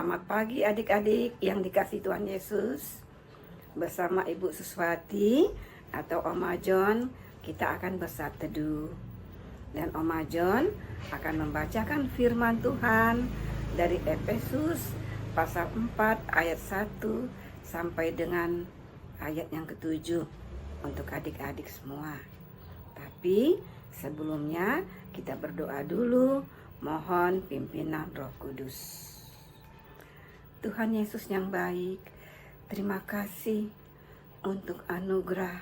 Selamat pagi adik-adik yang dikasih Tuhan Yesus. Bersama Ibu Suswati atau Oma John, kita akan bersatu teduh. Dan Oma John akan membacakan firman Tuhan dari Efesus pasal 4 ayat 1 sampai dengan ayat yang ke-7 untuk adik-adik semua. Tapi sebelumnya kita berdoa dulu, mohon pimpinan Roh Kudus. Tuhan Yesus yang baik, terima kasih untuk anugerah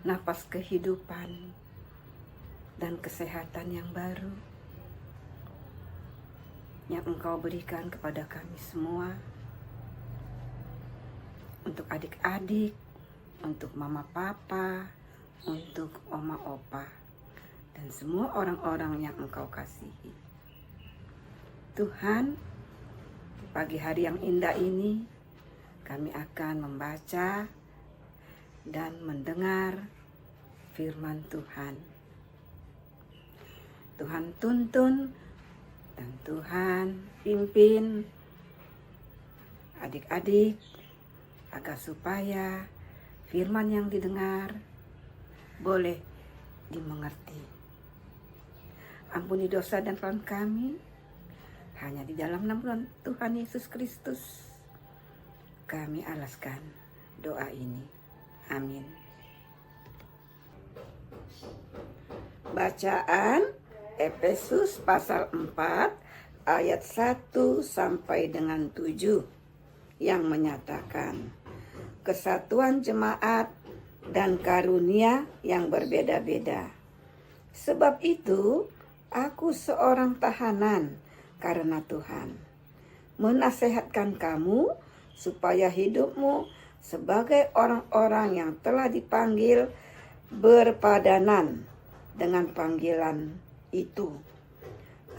nafas kehidupan dan kesehatan yang baru yang Engkau berikan kepada kami semua, untuk adik-adik, untuk mama papa, untuk oma opa, dan semua orang-orang yang Engkau kasihi. Tuhan, pagi hari yang indah ini kami akan membaca dan mendengar firman Tuhan. Tuhan tuntun dan Tuhan pimpin adik-adik agar supaya firman yang didengar boleh dimengerti. Ampuni dosa dan kesalahan kami, hanya di dalam nama Tuhan Yesus Kristus kami alaskan doa ini. Amin. Bacaan Efesus pasal 4 ayat 1 sampai dengan 7 yang menyatakan kesatuan jemaat dan karunia yang berbeda-beda. Sebab itu aku seorang tahanan karena Tuhan, menasehatkan kamu supaya hidupmu sebagai orang-orang yang telah dipanggil berpadanan dengan panggilan itu.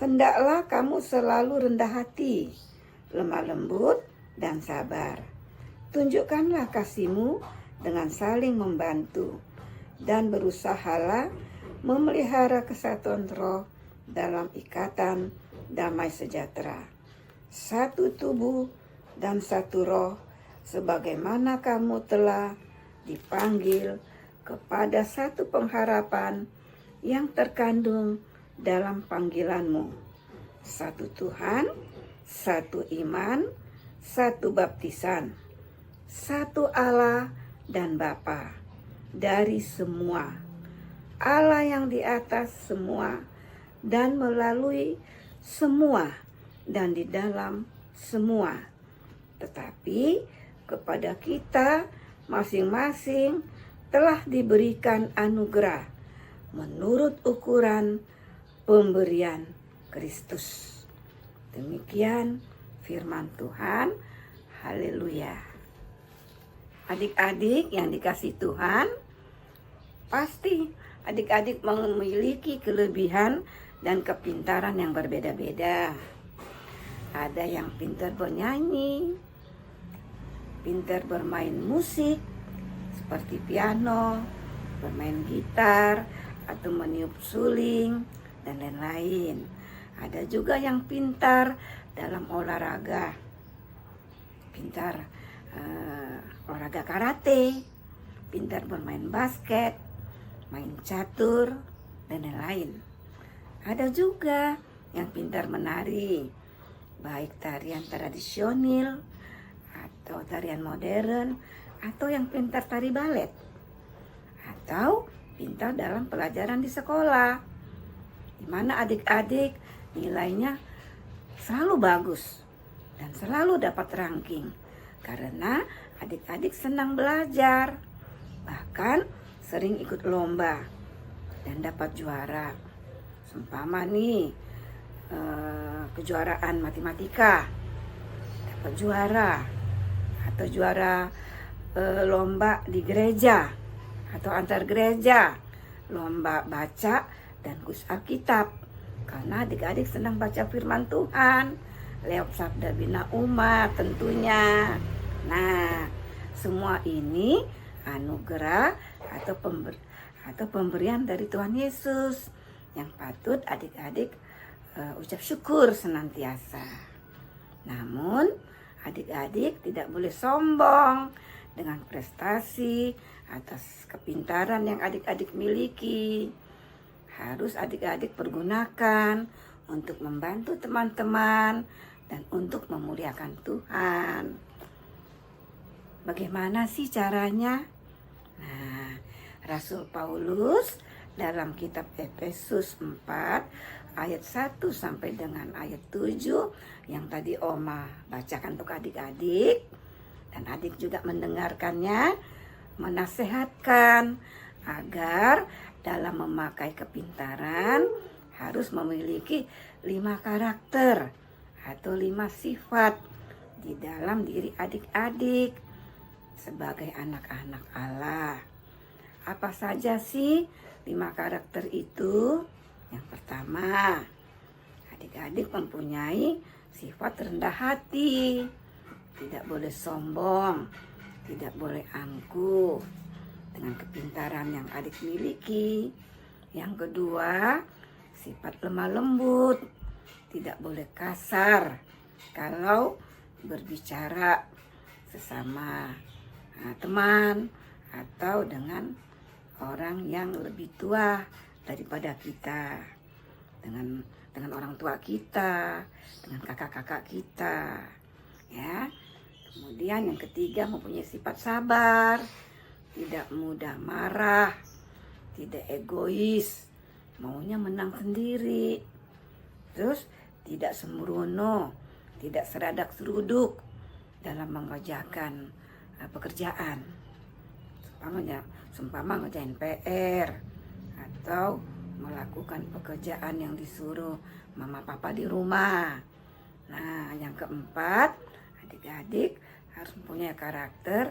Hendaklah kamu selalu rendah hati, lemah lembut, dan sabar. Tunjukkanlah kasihmu dengan saling membantu, dan berusahalah memelihara kesatuan roh dalam ikatan damai sejahtera. Satu tubuh dan satu roh, sebagaimana kamu telah dipanggil kepada satu pengharapan yang terkandung dalam panggilanmu. Satu Tuhan, satu iman, satu baptisan, satu Allah dan Bapa dari semua, Allah yang di atas semua dan melalui semua dan di dalam semua. Tetapi kepada kita masing-masing telah diberikan anugerah menurut ukuran pemberian Kristus. Demikian firman Tuhan. Haleluya. Adik-adik yang dikasih Tuhan, pasti adik-adik memiliki kelebihan dan kepintaran yang berbeda-beda. Ada yang pintar bernyanyi, pintar bermain musik seperti piano, bermain gitar, atau meniup suling, dan lain-lain. Ada juga yang pintar dalam olahraga, pintar olahraga karate, pintar bermain basket, main catur, dan lain-lain. Ada juga yang pintar menari, baik tarian tradisional atau tarian modern, atau yang pintar tari balet, atau pintar dalam pelajaran di sekolah, di mana adik-adik nilainya selalu bagus dan selalu dapat ranking karena adik-adik senang belajar, bahkan sering ikut lomba dan dapat juara. Seumpama nih kejuaraan matematika dapat juara, atau juara lomba di gereja atau antar gereja, lomba baca dan kuis Alkitab, karena adik-adik senang baca firman Tuhan lewat sabda bina umat tentunya. Nah, semua ini anugerah atau pemberian dari Tuhan Yesus yang patut adik-adik ucap syukur senantiasa. Namun, adik-adik tidak boleh sombong dengan prestasi atas kepintaran yang adik-adik miliki. Harus adik-adik pergunakan untuk membantu teman-teman dan untuk memuliakan Tuhan. Bagaimana sih caranya? Nah, Rasul Paulus dalam kitab Efesus 4 ayat 1 sampai dengan ayat 7 yang tadi Oma bacakan untuk adik-adik, dan adik juga mendengarkannya, menasehatkan agar dalam memakai kepintaran harus memiliki 5 karakter atau 5 sifat di dalam diri adik-adik sebagai anak-anak Allah. Apa saja sih 5 karakter itu? Yang pertama, adik-adik mempunyai sifat rendah hati, tidak boleh sombong, tidak boleh angkuh dengan kepintaran yang adik miliki. Yang kedua, sifat lemah lembut, tidak boleh kasar kalau berbicara sesama teman atau dengan orang yang lebih tua daripada kita, dengan orang tua kita, dengan kakak-kakak kita, ya. Kemudian yang ketiga, mempunyai sifat sabar, tidak mudah marah, tidak egois, maunya menang sendiri. Terus tidak sembrono, tidak seradak seruduk dalam mengerjakan pekerjaan. Seumpama ngerjain PR atau melakukan pekerjaan yang disuruh mama papa di rumah. Nah, yang keempat, adik-adik harus mempunyai karakter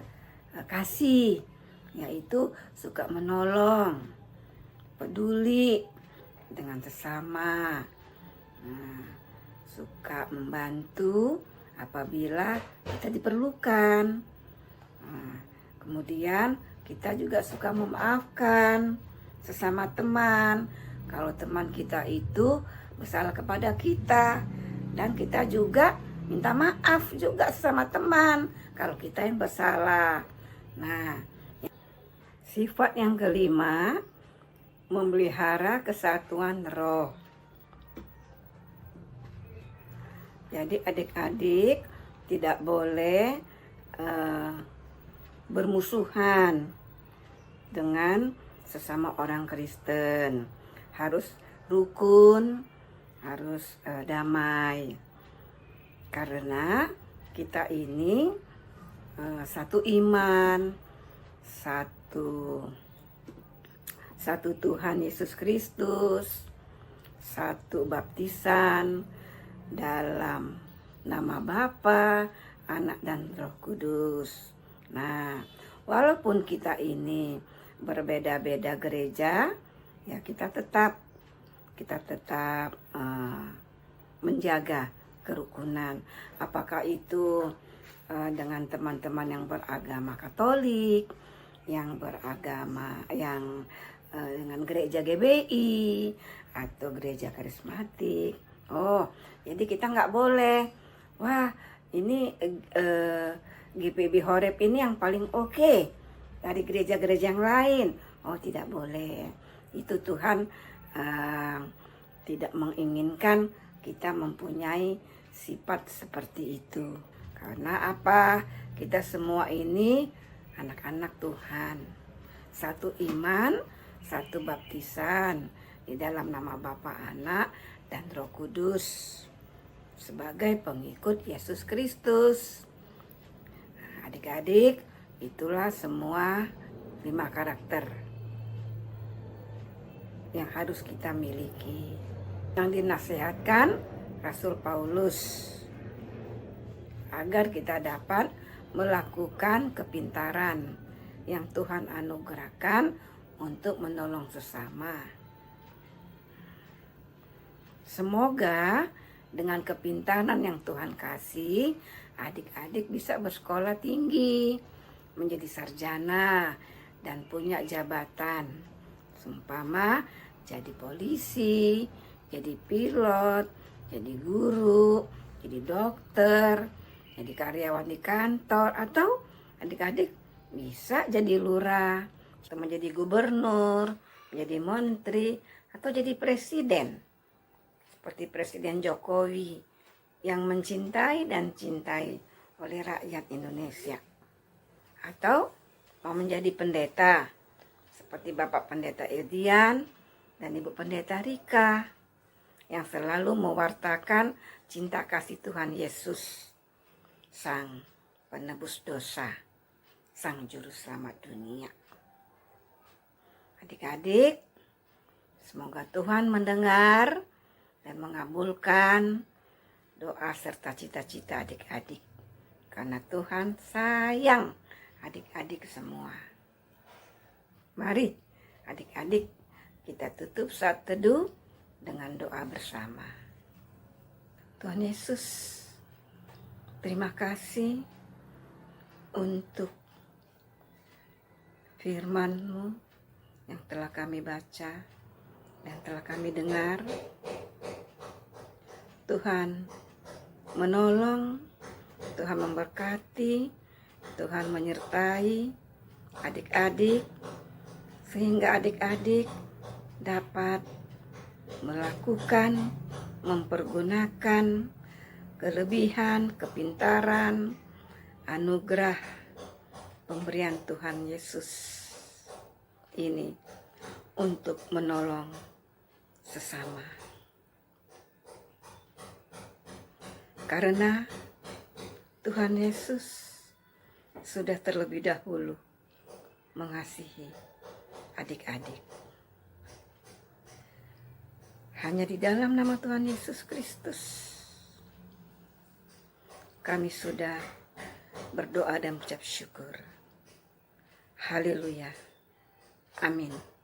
kasih, yaitu suka menolong, peduli dengan sesama, suka membantu apabila kita diperlukan. Kemudian kita juga suka memaafkan sesama teman kalau teman kita itu bersalah kepada kita, dan kita juga minta maaf juga sama teman kalau kita yang bersalah. Nah, sifat yang kelima, memelihara kesatuan roh. Jadi adik-adik tidak boleh bermusuhan dengan sesama orang Kristen. Harus rukun, harus damai. Karena kita ini satu iman, satu Tuhan Yesus Kristus, satu baptisan dalam nama Bapa, Anak dan Roh Kudus. Nah, walaupun kita ini berbeda-beda gereja, ya kita tetap menjaga kerukunan. Apakah itu dengan teman-teman yang beragama Katolik, yang beragama dengan gereja GBI atau gereja karismatik. Oh, jadi kita nggak boleh, wah ini GPB Horeb ini yang paling oke dari gereja-gereja yang lain. Oh, tidak boleh. Itu Tuhan tidak menginginkan kita mempunyai sifat seperti itu. Karena apa? Kita semua ini anak-anak Tuhan. Satu iman, satu baptisan di dalam nama Bapa, Anak, dan Roh Kudus sebagai pengikut Yesus Kristus. Adik-adik, itulah semua 5 karakter yang harus kita miliki, yang dinasihatkan Rasul Paulus agar kita dapat melakukan kepintaran yang Tuhan anugerahkan untuk menolong sesama. Semoga dengan kepintaran yang Tuhan kasih, adik-adik bisa bersekolah tinggi, menjadi sarjana, dan punya jabatan. Seumpama jadi polisi, jadi pilot, jadi guru, jadi dokter, jadi karyawan di kantor, atau adik-adik bisa jadi lurah, atau menjadi gubernur, menjadi menteri, atau jadi presiden. Seperti Presiden Jokowi yang mencintai dan cintai oleh rakyat Indonesia. Atau mau menjadi pendeta, seperti Bapak Pendeta Irdian dan Ibu Pendeta Rika, yang selalu mewartakan cinta kasih Tuhan Yesus, Sang Penebus dosa, Sang Juru Selamat dunia. Adik-adik, semoga Tuhan mendengar dan mengabulkan doa serta cita-cita adik-adik. Karena Tuhan sayang adik-adik semua. Mari adik-adik kita tutup saat teduh dengan doa bersama. Tuhan Yesus, terima kasih untuk firman-Mu yang telah kami baca dan telah kami dengar. Tuhan menolong, Tuhan memberkati, Tuhan menyertai adik-adik, sehingga adik-adik dapat melakukan, mempergunakan kelebihan, kepintaran, anugerah pemberian Tuhan Yesus ini untuk menolong sesama. Karena Tuhan Yesus sudah terlebih dahulu mengasihi adik-adik. Hanya di dalam nama Tuhan Yesus Kristus kami sudah berdoa dan mengucap syukur. Haleluya. Amin.